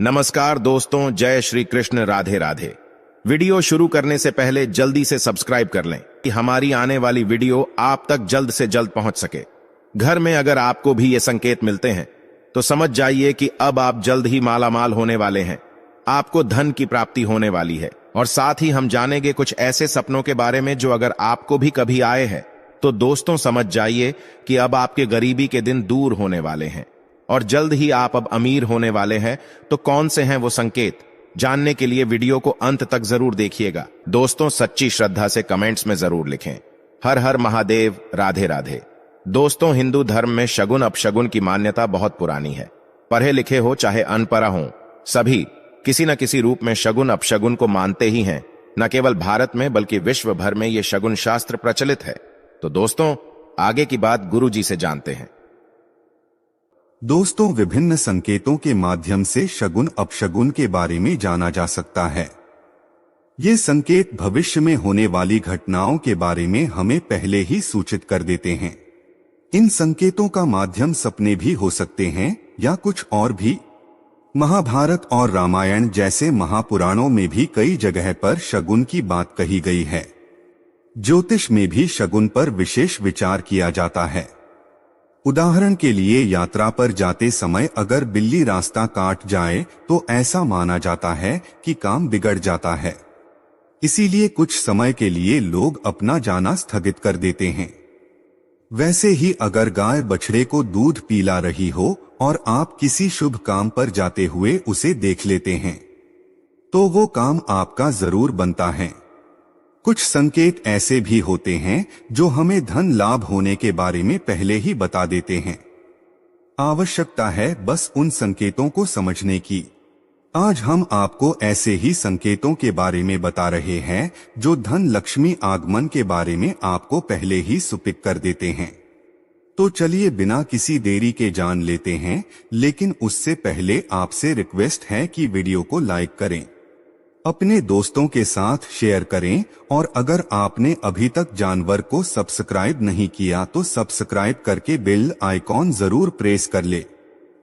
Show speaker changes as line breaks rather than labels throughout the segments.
नमस्कार दोस्तों, जय श्री कृष्ण, राधे राधे। वीडियो शुरू करने से पहले जल्दी से सब्सक्राइब कर लें कि हमारी आने वाली वीडियो आप तक जल्द से जल्द पहुंच सके। घर में अगर आपको भी ये संकेत मिलते हैं तो समझ जाइए कि अब आप जल्द ही मालामाल होने वाले हैं। आपको धन की प्राप्ति होने वाली है और साथ ही हम जानेंगे कुछ ऐसे सपनों के बारे में जो अगर आपको भी कभी आए हैं तो दोस्तों समझ जाइए कि अब आपके गरीबी के दिन दूर होने वाले हैं और जल्द ही आप अब अमीर होने वाले हैं। तो कौन से हैं वो संकेत, जानने के लिए वीडियो को अंत तक जरूर देखिएगा। दोस्तों सच्ची श्रद्धा से कमेंट्स में जरूर लिखें हर हर महादेव, राधे राधे। दोस्तों हिंदू धर्म में शगुन अपशगुन की मान्यता बहुत पुरानी है। पढ़े लिखे हो चाहे अनपढ़ हो, सभी किसी न किसी रूप में शगुन अपशगुन को मानते ही हैं। न केवल भारत में बल्कि विश्व भर में ये शगुन शास्त्र प्रचलित है। तो दोस्तों आगे की बात गुरु जी से जानते हैं।
दोस्तों विभिन्न संकेतों के माध्यम से शगुन अपशगुन के बारे में जाना जा सकता है। ये संकेत भविष्य में होने वाली घटनाओं के बारे में हमें पहले ही सूचित कर देते हैं। इन संकेतों का माध्यम सपने भी हो सकते हैं या कुछ और भी। महाभारत और रामायण जैसे महापुराणों में भी कई जगह पर शगुन की बात कही गई है। ज्योतिष में भी शगुन पर विशेष विचार किया जाता है। उदाहरण के लिए यात्रा पर जाते समय अगर बिल्ली रास्ता काट जाए तो ऐसा माना जाता है कि काम बिगड़ जाता है। इसीलिए कुछ समय के लिए लोग अपना जाना स्थगित कर देते हैं। वैसे ही अगर गाय बछड़े को दूध पिला रही हो और आप किसी शुभ काम पर जाते हुए उसे देख लेते हैं तो वो काम आपका जरूर बनता है। कुछ संकेत ऐसे भी होते हैं जो हमें धन लाभ होने के बारे में पहले ही बता देते हैं। आवश्यकता है बस उन संकेतों को समझने की। आज हम आपको ऐसे ही संकेतों के बारे में बता रहे हैं जो धन लक्ष्मी आगमन के बारे में आपको पहले ही सूचित कर देते हैं। तो चलिए बिना किसी देरी के जान लेते हैं, लेकिन उससे पहले आपसे रिक्वेस्ट है कि वीडियो को लाइक करें, अपने दोस्तों के साथ शेयर करें और अगर आपने अभी तक जानवर को सब्सक्राइब नहीं किया तो सब्सक्राइब करके बेल आइकॉन जरूर प्रेस कर ले।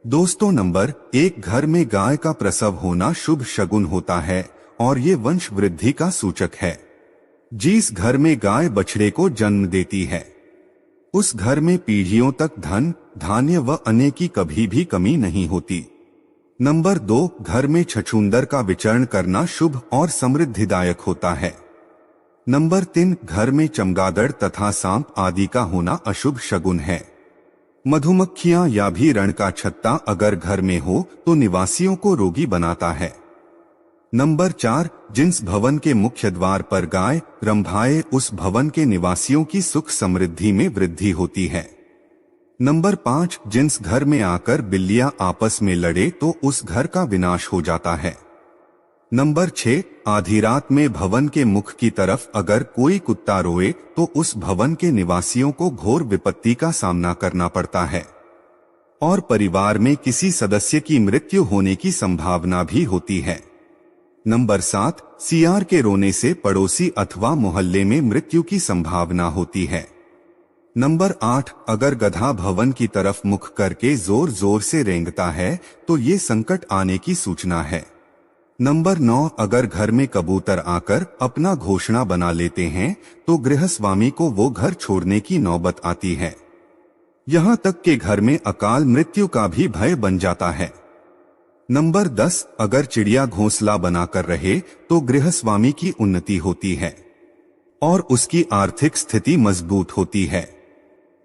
दोस्तों नंबर 1, घर में गाय का प्रसव होना शुभ शगुन होता है और ये वंश वृद्धि का सूचक है। जिस घर में गाय बछड़े को जन्म देती है उस घर में पीढ़ियों तक धन, धान्य व अन्न की कभी भी कमी नहीं होती। नंबर 2, घर में छछूंदर का विचरण करना शुभ और समृद्धिदायक होता है। नंबर 3, घर में चमगादड़ तथा सांप आदि का होना अशुभ शगुन है। मधुमक्खियां या भी रण का छत्ता अगर घर में हो तो निवासियों को रोगी बनाता है। नंबर 4, जिस भवन के मुख्य द्वार पर गाय रंभाए उस भवन के निवासियों की सुख समृद्धि में वृद्धि होती है। नंबर 5, जिस घर में आकर बिल्लियां आपस में लड़े तो उस घर का विनाश हो जाता है। नंबर 6, आधी रात में भवन के मुख की तरफ अगर कोई कुत्ता रोए तो उस भवन के निवासियों को घोर विपत्ति का सामना करना पड़ता है और परिवार में किसी सदस्य की मृत्यु होने की संभावना भी होती है। नंबर 7, सियार के रोने से पड़ोसी अथवा मोहल्ले में मृत्यु की संभावना होती है। नंबर 8, अगर गधा भवन की तरफ मुख करके जोर जोर से रेंगता है तो ये संकट आने की सूचना है। नंबर 9, अगर घर में कबूतर आकर अपना घोषणा बना लेते हैं तो गृहस्वामी को वो घर छोड़ने की नौबत आती है। यहाँ तक कि घर में अकाल मृत्यु का भी भय बन जाता है। नंबर 10, अगर चिड़िया घोंसला बनाकर रहे तो गृहस्वामी की उन्नति होती है और उसकी आर्थिक स्थिति मजबूत होती है।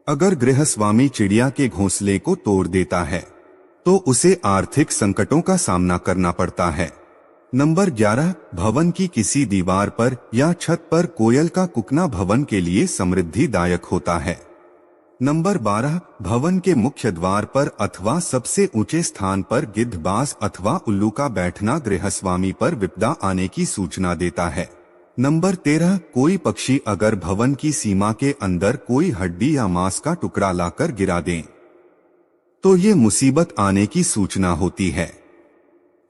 अगर गृहस्वामी चिड़िया के घोंसले को तोड़ देता है तो उसे आर्थिक संकटों का सामना करना पड़ता है। नंबर 11, भवन की किसी दीवार पर या छत पर कोयल का कुकना भवन के लिए समृद्धिदायक होता है। नंबर 12, भवन के मुख्य द्वार पर अथवा सबसे ऊंचे स्थान पर गिद्धबाज अथवा उल्लू का बैठना गृहस्वामी पर विपदा आने की सूचना देता है। नंबर 13, कोई पक्षी अगर भवन की सीमा के अंदर कोई हड्डी या मांस का टुकड़ा लाकर गिरा दें तो ये मुसीबत आने की सूचना होती है।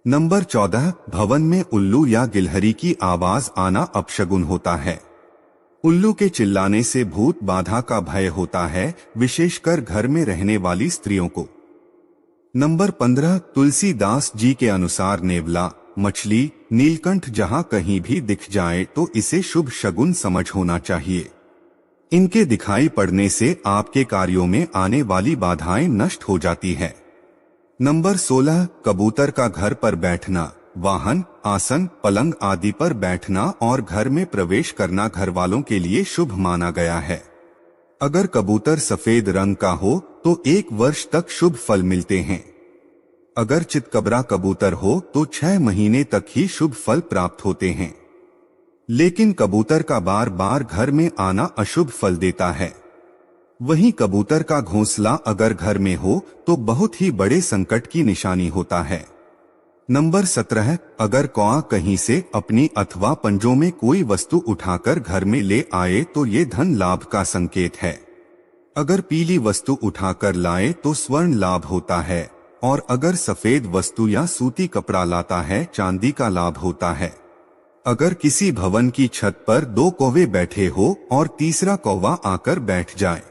नंबर 14, भवन में उल्लू या गिलहरी की आवाज आना अपशगुन होता है। उल्लू के चिल्लाने से भूत बाधा का भय होता है, विशेषकर घर में रहने वाली स्त्रियों को। नंबर 15 तुलसीदास जी के अनुसार नेवला, मछली, नीलकंठ जहां कहीं भी दिख जाए तो इसे शुभ शगुन समझ होना चाहिए। इनके दिखाई पड़ने से आपके कार्यों में आने वाली बाधाएं नष्ट हो जाती है। नंबर 16 कबूतर का घर पर बैठना, वाहन, आसन, पलंग आदि पर बैठना और घर में प्रवेश करना घर वालों के लिए शुभ माना गया है। अगर कबूतर सफेद रंग का हो तो 1 वर्ष तक शुभ फल मिलते हैं। अगर चितकबरा कबूतर हो तो 6 महीने तक ही शुभ फल प्राप्त होते हैं। लेकिन कबूतर का बार बार घर में आना अशुभ फल देता है। वहीं कबूतर का घोंसला अगर घर में हो तो बहुत ही बड़े संकट की निशानी होता है। नंबर 17 अगर कौआ कहीं से अपनी अथवा पंजों में कोई वस्तु उठाकर घर में ले आए तो ये धन लाभ का संकेत है। अगर पीली वस्तु उठाकर लाए तो स्वर्ण लाभ होता है, और अगर सफेद वस्तु या सूती कपड़ा लाता है चांदी का लाभ होता है। अगर किसी भवन की छत पर 2 कौवे बैठे हो और तीसरा कौवा आकर बैठ जाए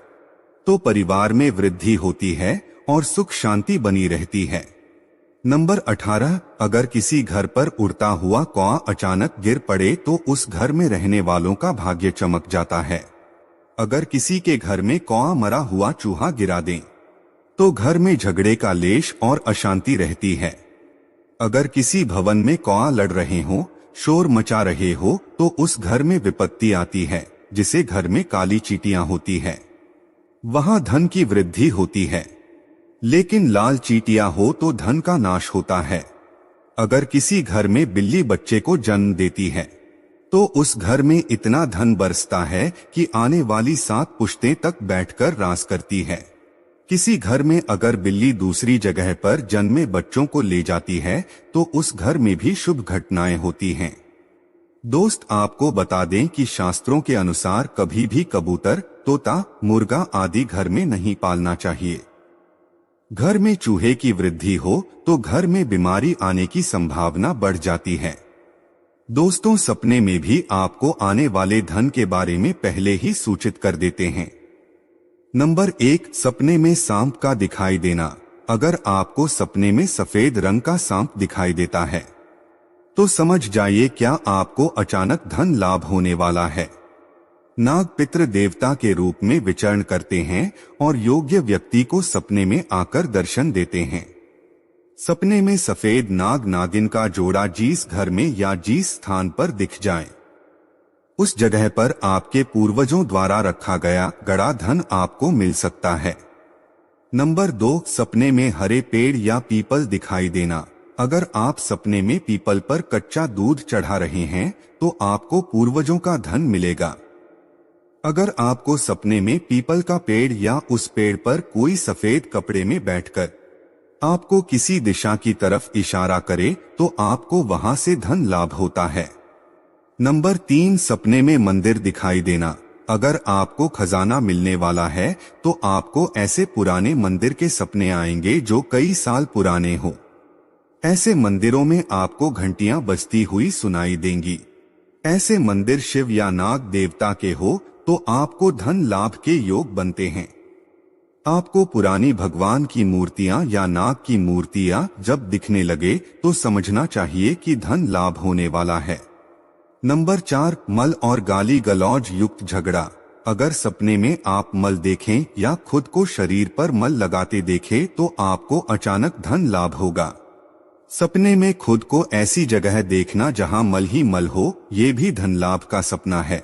तो परिवार में वृद्धि होती है और सुख शांति बनी रहती है। नंबर 18 अगर किसी घर पर उड़ता हुआ कौआ अचानक गिर पड़े तो उस घर में रहने वालों का भाग्य चमक जाता है। अगर किसी के घर में कौआ मरा हुआ चूहा गिरा दें तो घर में झगड़े का लेश और अशांति रहती है। अगर किसी भवन में कौआ लड़ रहे हो, शोर मचा रहे हो तो उस घर में विपत्ति आती है, जिसे घर में काली चींटियां होती है। वहां धन की वृद्धि होती है, लेकिन लाल चींटियां हो तो धन का नाश होता है। अगर किसी घर में बिल्ली बच्चे को जन्म देती है तो उस घर में इतना धन बरसता है कि आने वाली 7 पुश्तें तक बैठकर रास करती है। किसी घर में अगर बिल्ली दूसरी जगह पर जन्मे बच्चों को ले जाती है तो उस घर में भी शुभ घटनाएं होती हैं। दोस्त आपको बता दें कि शास्त्रों के अनुसार कभी भी कबूतर, तोता, मुर्गा आदि घर में नहीं पालना चाहिए। घर में चूहे की वृद्धि हो तो घर में बीमारी आने की संभावना बढ़ जाती है। दोस्तों सपने में भी आपको आने वाले धन के बारे में पहले ही सूचित कर देते हैं। नंबर 1 सपने में सांप का दिखाई देना। अगर आपको सपने में सफेद रंग का सांप दिखाई देता है तो समझ जाइए क्या आपको अचानक धन लाभ होने वाला है। नाग पितृ देवता के रूप में विचरण करते हैं और योग्य व्यक्ति को सपने में आकर दर्शन देते हैं। सपने में सफेद नाग नागिन का जोड़ा जिस घर में या जिस स्थान पर दिख जाए उस जगह पर आपके पूर्वजों द्वारा रखा गया गड़ा धन आपको मिल सकता है। नंबर 2 सपने में हरे पेड़ या पीपल दिखाई देना। अगर आप सपने में पीपल पर कच्चा दूध चढ़ा रहे हैं तो आपको पूर्वजों का धन मिलेगा। अगर आपको सपने में पीपल का पेड़ या उस पेड़ पर कोई सफेद कपड़े में बैठकर आपको किसी दिशा की तरफ इशारा करे तो आपको वहां से धन लाभ होता है। नंबर 3 सपने में मंदिर दिखाई देना। अगर आपको खजाना मिलने वाला है तो आपको ऐसे पुराने मंदिर के सपने आएंगे जो कई साल पुराने हो। ऐसे मंदिरों में आपको घंटियां बजती हुई सुनाई देंगी। ऐसे मंदिर शिव या नाग देवता के हो तो आपको धन लाभ के योग बनते हैं। आपको पुरानी भगवान की मूर्तियां या नाग की मूर्तियां जब दिखने लगे तो समझना चाहिए कि धन लाभ होने वाला है। नंबर 4 मल और गाली गलौज युक्त झगड़ा। अगर सपने में आप मल देखें या खुद को शरीर पर मल लगाते देखें तो आपको अचानक धन लाभ होगा। सपने में खुद को ऐसी जगह देखना जहां मल ही मल हो, ये भी धन लाभ का सपना है।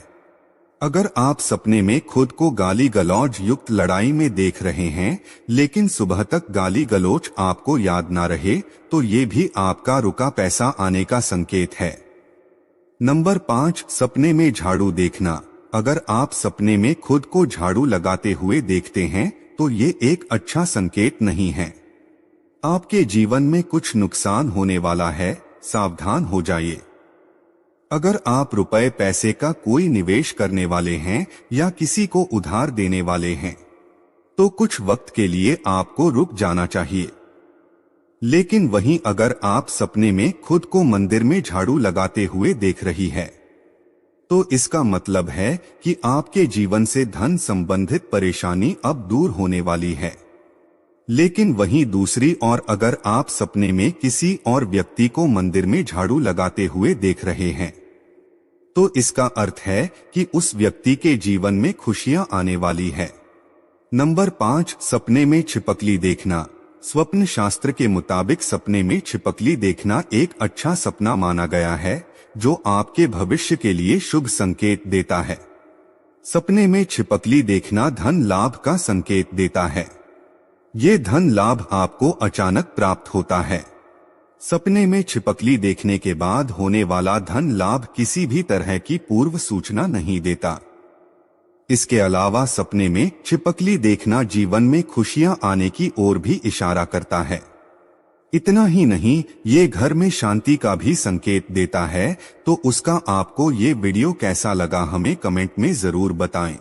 अगर आप सपने में खुद को गाली गलौज युक्त लड़ाई में देख रहे हैं लेकिन सुबह तक गाली गलौज आपको याद ना रहे तो ये भी आपका रुका पैसा आने का संकेत है। नंबर 5 सपने में झाड़ू देखना। अगर आप सपने में खुद को झाड़ू लगाते हुए देखते हैं तो ये एक अच्छा संकेत नहीं है। आपके जीवन में कुछ नुकसान होने वाला है, सावधान हो जाइए। अगर आप रुपए पैसे का कोई निवेश करने वाले हैं या किसी को उधार देने वाले हैं तो कुछ वक्त के लिए आपको रुक जाना चाहिए। लेकिन वहीं अगर आप सपने में खुद को मंदिर में झाड़ू लगाते हुए देख रही है तो इसका मतलब है कि आपके जीवन से धन संबंधित परेशानी अब दूर होने वाली है। लेकिन वहीं दूसरी ओर अगर आप सपने में किसी और व्यक्ति को मंदिर में झाड़ू लगाते हुए देख रहे हैं तो इसका अर्थ है कि उस व्यक्ति के जीवन में खुशियां आने वाली है। नंबर 5, सपने में छिपकली देखना। स्वप्न शास्त्र के मुताबिक सपने में छिपकली देखना एक अच्छा सपना माना गया है जो आपके भविष्य के लिए शुभ संकेत देता है। सपने में छिपकली देखना धन लाभ का संकेत देता है। ये धन लाभ आपको अचानक प्राप्त होता है। सपने में छिपकली देखने के बाद होने वाला धन लाभ किसी भी तरह की पूर्व सूचना नहीं देता। इसके अलावा सपने में छिपकली देखना जीवन में खुशियां आने की ओर भी इशारा करता है। इतना ही नहीं, ये घर में शांति का भी संकेत देता है। तो उसका आपको ये वीडियो कैसा लगा हमें कमेंट में जरूर बताएं।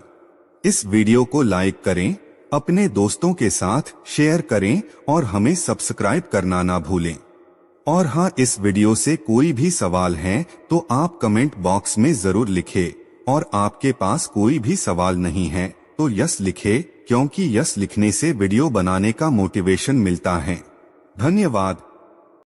इस वीडियो को लाइक करें, अपने दोस्तों के साथ शेयर करें और हमें सब्सक्राइब करना ना भूलें। और हाँ, इस वीडियो से कोई भी सवाल है तो आप कमेंट बॉक्स में जरूर लिखें और आपके पास कोई भी सवाल नहीं है तो यस लिखें, क्योंकि यस लिखने से वीडियो बनाने का मोटिवेशन मिलता है। धन्यवाद।